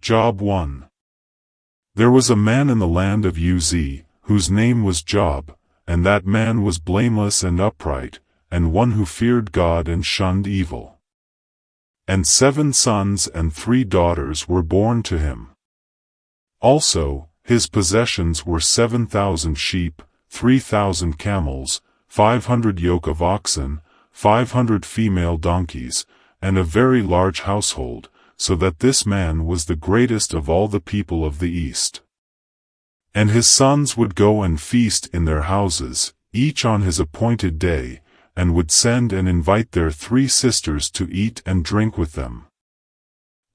Job 1. There was a man in the land of Uz, whose name was Job, and that man was blameless and upright, and one who feared God and shunned evil. And 7 sons and 3 daughters were born to him. Also, his possessions were 7,000 sheep, 3,000 camels, 500 yoke of oxen, 500 female donkeys, and a very large household, so that this man was the greatest of all the people of the East. And his sons would go and feast in their houses, each on his appointed day, and would send and invite their 3 sisters to eat and drink with them.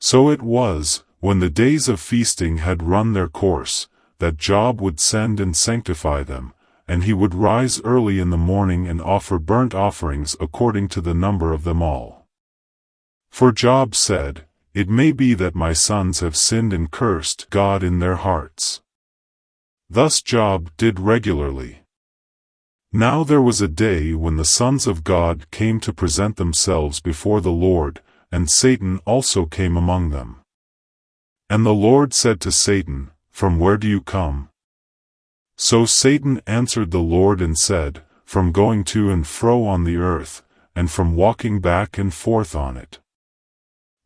So it was, when the days of feasting had run their course, that Job would send and sanctify them, and he would rise early in the morning and offer burnt offerings according to the number of them all. For Job said, "It may be that my sons have sinned and cursed God in their hearts." Thus Job did regularly. Now there was a day when the sons of God came to present themselves before the Lord, and Satan also came among them. And the Lord said to Satan, "From where do you come?" So Satan answered the Lord and said, "From going to and fro on the earth, and from walking back and forth on it."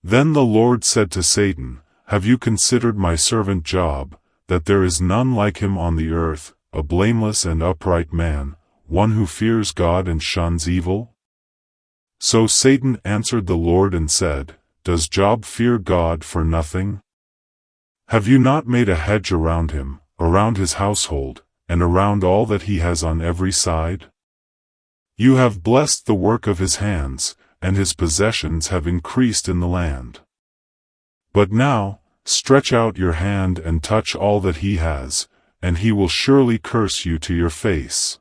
Then the Lord said to Satan, "Have you considered my servant Job, that there is none like him on the earth, a blameless and upright man, one who fears God and shuns evil?" So Satan answered the Lord and said, "Does Job fear God for nothing? Have you not made a hedge around him, around his household, and around all that he has on every side? You have blessed the work of his hands, and his possessions have increased in the land. But now, stretch out your hand and touch all that he has, and he will surely curse you to your face."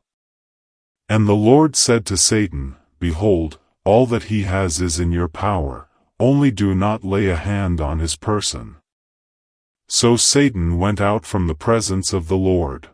And the Lord said to Satan, "Behold, all that he has is in your power, only do not lay a hand on his person." So Satan went out from the presence of the Lord.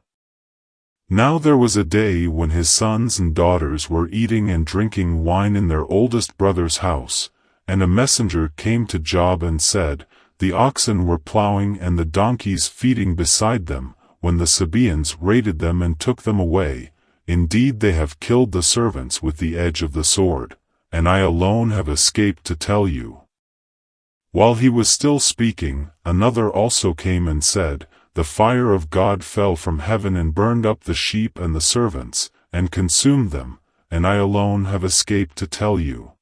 Now there was a day when his sons and daughters were eating and drinking wine in their oldest brother's house, and a messenger came to Job and said, "The oxen were plowing and the donkeys feeding beside them, when the Sabaeans raided them and took them away. Indeed they have killed the servants with the edge of the sword, and I alone have escaped to tell you." While he was still speaking, another also came and said, "The fire of God fell from heaven and burned up the sheep and the servants, and consumed them, and I alone have escaped to tell you."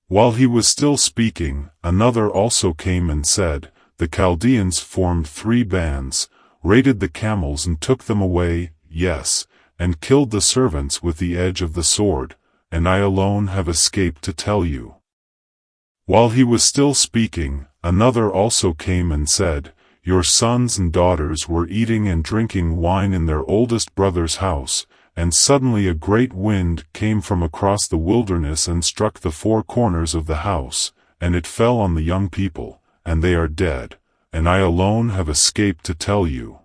While he was still speaking, another also came and said, "The Chaldeans formed 3 bands, raided the camels and took them away, yes, and killed the servants with the edge of the sword, and I alone have escaped to tell you." While he was still speaking, another also came and said, "Your sons and daughters were eating and drinking wine in their oldest brother's house, and suddenly a great wind came from across the wilderness and struck the 4 corners of the house, and it fell on the young people, and they are dead, and I alone have escaped to tell you."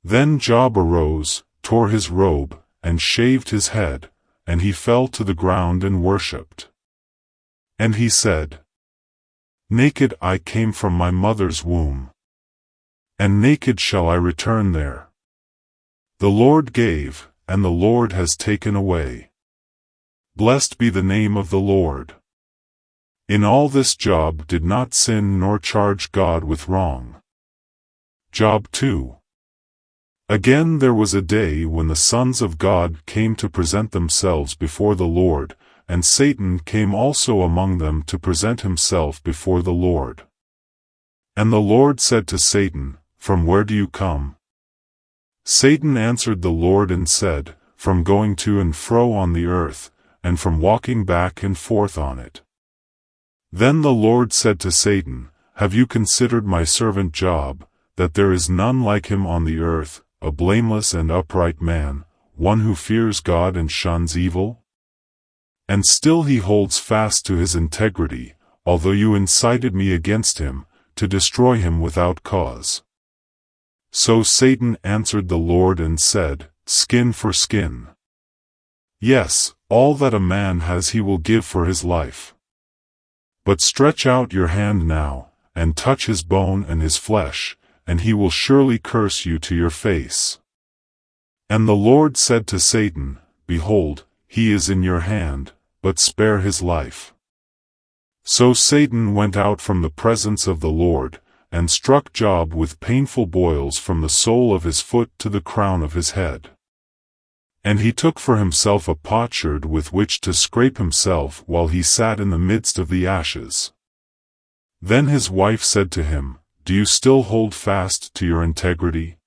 Then Job arose, tore his robe, and shaved his head, and he fell to the ground and worshipped. And he said, "Naked I came from my mother's womb, and naked shall I return there. The Lord gave, and the Lord has taken away. Blessed be the name of the Lord." In all this Job did not sin nor charge God with wrong. Job 2. Again there was a day when the sons of God came to present themselves before the Lord, and Satan came also among them to present himself before the Lord. And the Lord said to Satan, "From where do you come?" Satan answered the Lord and said, "From going to and fro on the earth, and from walking back and forth on it." Then the Lord said to Satan, "Have you considered my servant Job, that there is none like him on the earth, a blameless and upright man, one who fears God and shuns evil? And still he holds fast to his integrity, although you incited me against him, to destroy him without cause." So Satan answered the Lord and said, "Skin for skin. Yes, all that a man has he will give for his life. But stretch out your hand now, and touch his bone and his flesh, and he will surely curse you to your face. And the Lord said to Satan, Behold, he is in your hand, but spare his life. So Satan went out from the presence of the Lord, and struck Job with painful boils from the sole of his foot to the crown of his head. And he took for himself a potsherd with which to scrape himself while he sat in the midst of the ashes. Then his wife said to him, Do you still hold fast to your integrity?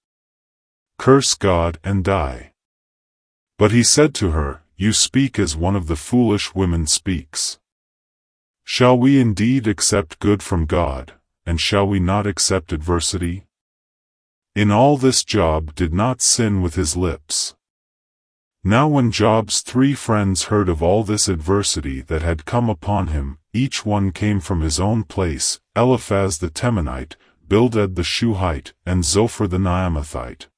Curse God and die. But he said to her, You speak as one of the foolish women speaks. Shall we indeed accept good from God, and shall we not accept adversity? In all this Job did not sin with his lips. Now when Job's 3 friends heard of all this adversity that had come upon him, each one came from his own place, Eliphaz the Temanite, Bildad the Shuhite, and Zophar the Naamathite.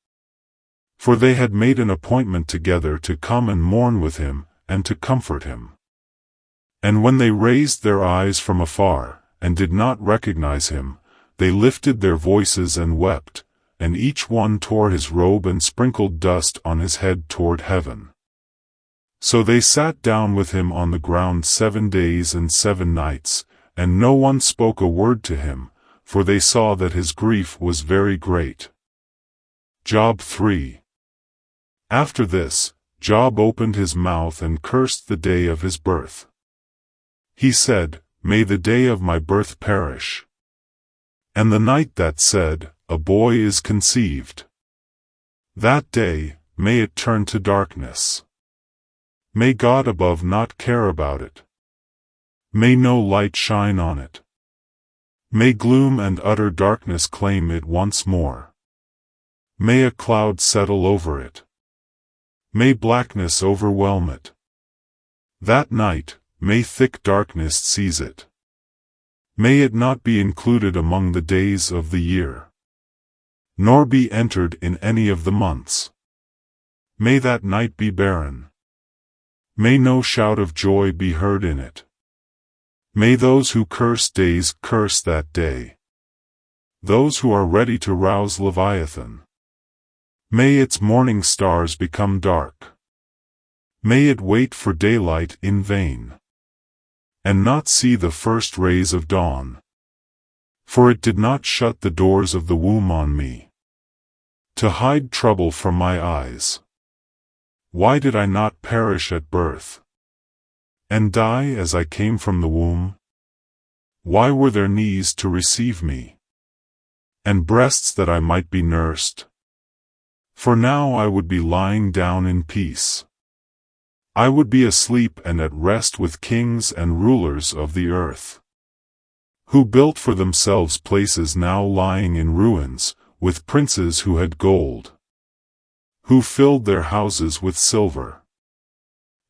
For they had made an appointment together to come and mourn with him, and to comfort him. And when they raised their eyes from afar, and did not recognize him, they lifted their voices and wept, and each one tore his robe and sprinkled dust on his head toward heaven. So they sat down with him on the ground 7 days and 7 nights, and no one spoke a word to him, for they saw that his grief was very great. Job 3. After this, Job opened his mouth and cursed the day of his birth. He said, May the day of my birth perish. And the night that said, A boy is conceived. That day, may it turn to darkness. May God above not care about it. May no light shine on it. May gloom and utter darkness claim it once more. May a cloud settle over it. May blackness overwhelm it. That night, may thick darkness seize it. May it not be included among the days of the year, nor be entered in any of the months. May that night be barren. May no shout of joy be heard in it. May those who curse days curse that day. Those who are ready to rouse Leviathan. May its morning stars become dark. May it wait for daylight in vain, and not see the first rays of dawn. For it did not shut the doors of the womb on me, to hide trouble from my eyes. Why did I not perish at birth, and die as I came from the womb? Why were there knees to receive me, and breasts that I might be nursed? For now I would be lying down in peace. I would be asleep and at rest with kings and rulers of the earth, who built for themselves places now lying in ruins, with princes who had gold, who filled their houses with silver.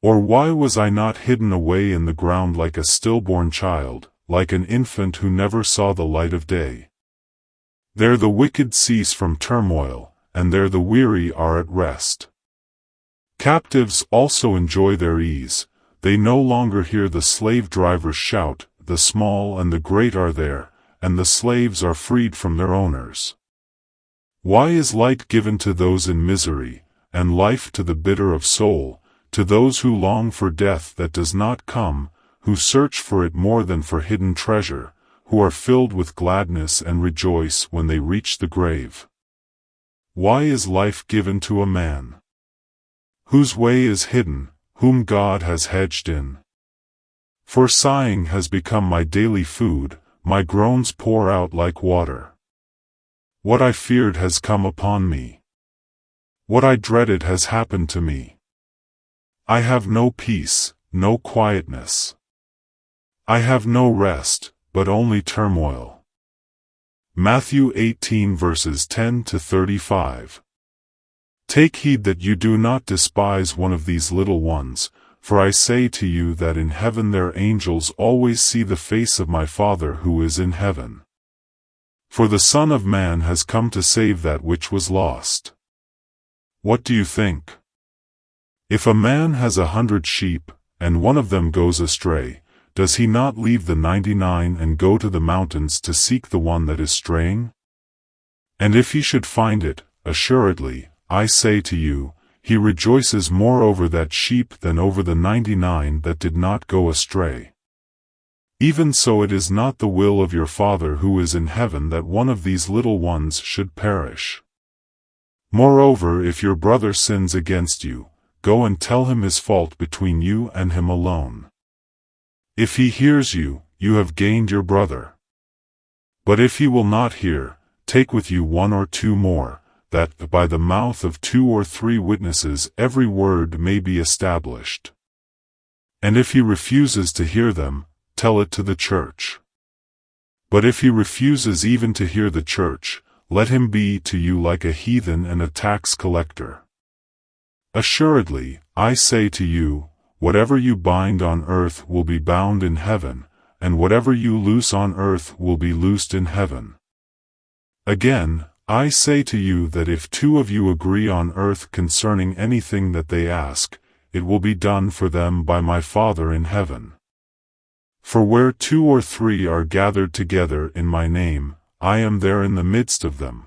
Or why was I not hidden away in the ground like a stillborn child, like an infant who never saw the light of day? There the wicked cease from turmoil, and there the weary are at rest. Captives also enjoy their ease, they no longer hear the slave drivers shout, the small and the great are there, and the slaves are freed from their owners. Why is light given to those in misery, and life to the bitter of soul, to those who long for death that does not come, who search for it more than for hidden treasure, who are filled with gladness and rejoice when they reach the grave? Why is life given to a man whose way is hidden, whom God has hedged in? For sighing has become my daily food, my groans pour out like water. What I feared has come upon me. What I dreaded has happened to me. I have no peace, no quietness. I have no rest, but only turmoil. Matthew 18 verses 10 to 35. Take heed that you do not despise one of these little ones, for I say to you that in heaven their angels always see the face of my Father who is in heaven. For the Son of Man has come to save that which was lost. What do you think? If a man has 100 sheep, and one of them goes astray, does he not leave the 99 and go to the mountains to seek the one that is straying? And if he should find it, assuredly, I say to you, he rejoices more over that sheep than over the 99 that did not go astray. Even so it is not the will of your Father who is in heaven that one of these little ones should perish. Moreover, if your brother sins against you, go and tell him his fault between you and him alone. If he hears you, you have gained your brother. But if he will not hear, take with you 1 or 2 more, that by the mouth of 2 or 3 witnesses every word may be established. And if he refuses to hear them, tell it to the church. But if he refuses even to hear the church, let him be to you like a heathen and a tax collector. Assuredly, I say to you, whatever you bind on earth will be bound in heaven, and whatever you loose on earth will be loosed in heaven. Again, I say to you that if 2 of you agree on earth concerning anything that they ask, it will be done for them by my Father in heaven. For where 2 or 3 are gathered together in my name, I am there in the midst of them.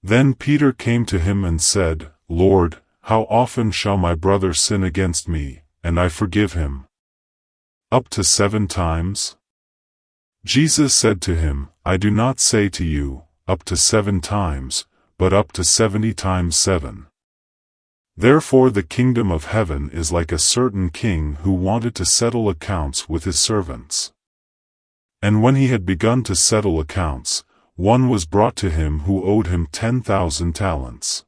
Then Peter came to him and said, Lord, how often shall my brother sin against me, and I forgive him? Up to 7 times? Jesus said to him, I do not say to you, up to 7 times, but up to 70 times 7. Therefore the kingdom of heaven is like a certain king who wanted to settle accounts with his servants. And when he had begun to settle accounts, one was brought to him who owed him 10,000 talents.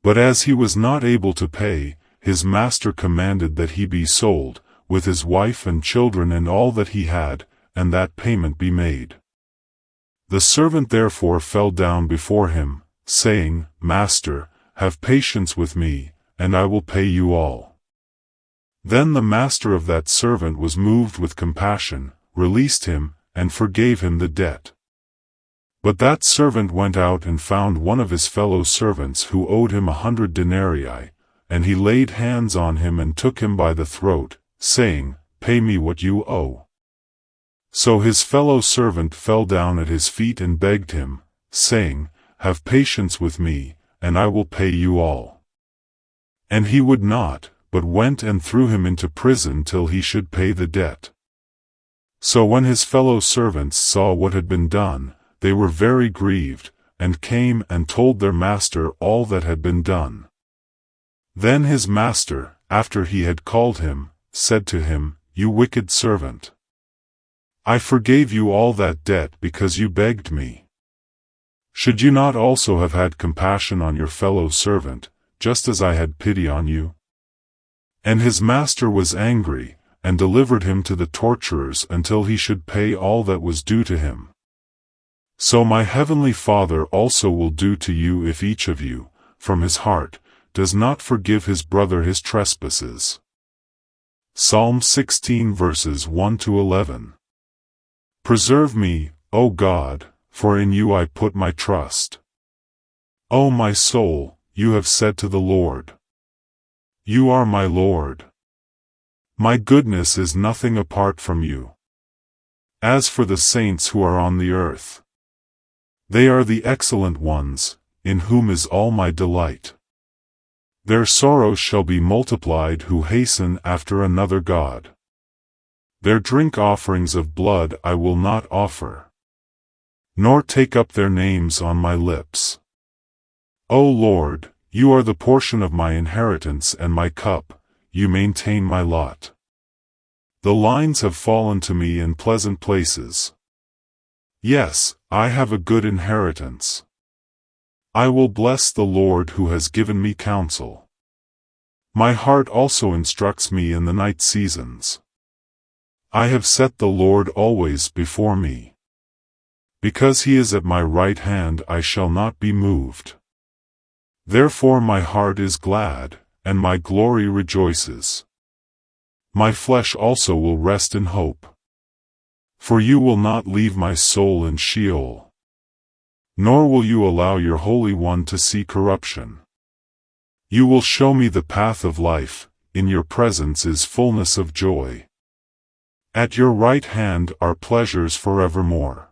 But as he was not able to pay, his master commanded that he be sold, with his wife and children and all that he had, and that payment be made. The servant therefore fell down before him, saying, Master, have patience with me, and I will pay you all. Then the master of that servant was moved with compassion, released him, and forgave him the debt. But that servant went out and found one of his fellow servants who owed him 100 denarii, and he laid hands on him and took him by the throat, saying, Pay me what you owe. So his fellow servant fell down at his feet and begged him, saying, Have patience with me, and I will pay you all. And he would not, but went and threw him into prison till he should pay the debt. So when his fellow servants saw what had been done, they were very grieved, and came and told their master all that had been done. Then his master, after he had called him, said to him, You wicked servant! I forgave you all that debt because you begged me. Should you not also have had compassion on your fellow servant, just as I had pity on you? And his master was angry, and delivered him to the torturers until he should pay all that was due to him. So my heavenly Father also will do to you if each of you, from his heart, does not forgive his brother his trespasses. Psalm 16 verses 1 to 11. Preserve me, O God, for in you I put my trust. O my soul, you have said to the Lord, You are my Lord. My goodness is nothing apart from you. As for the saints who are on the earth, they are the excellent ones, in whom is all my delight. Their sorrows shall be multiplied who hasten after another god. Their drink offerings of blood I will not offer, nor take up their names on my lips. O Lord, you are the portion of my inheritance and my cup, you maintain my lot. The lines have fallen to me in pleasant places. Yes, I have a good inheritance. I will bless the Lord who has given me counsel. My heart also instructs me in the night seasons. I have set the Lord always before me. Because he is at my right hand I shall not be moved. Therefore my heart is glad, and my glory rejoices. My flesh also will rest in hope. For you will not leave my soul in Sheol, nor will you allow your Holy One to see corruption. You will show me the path of life, in your presence is fullness of joy. At your right hand are pleasures forevermore.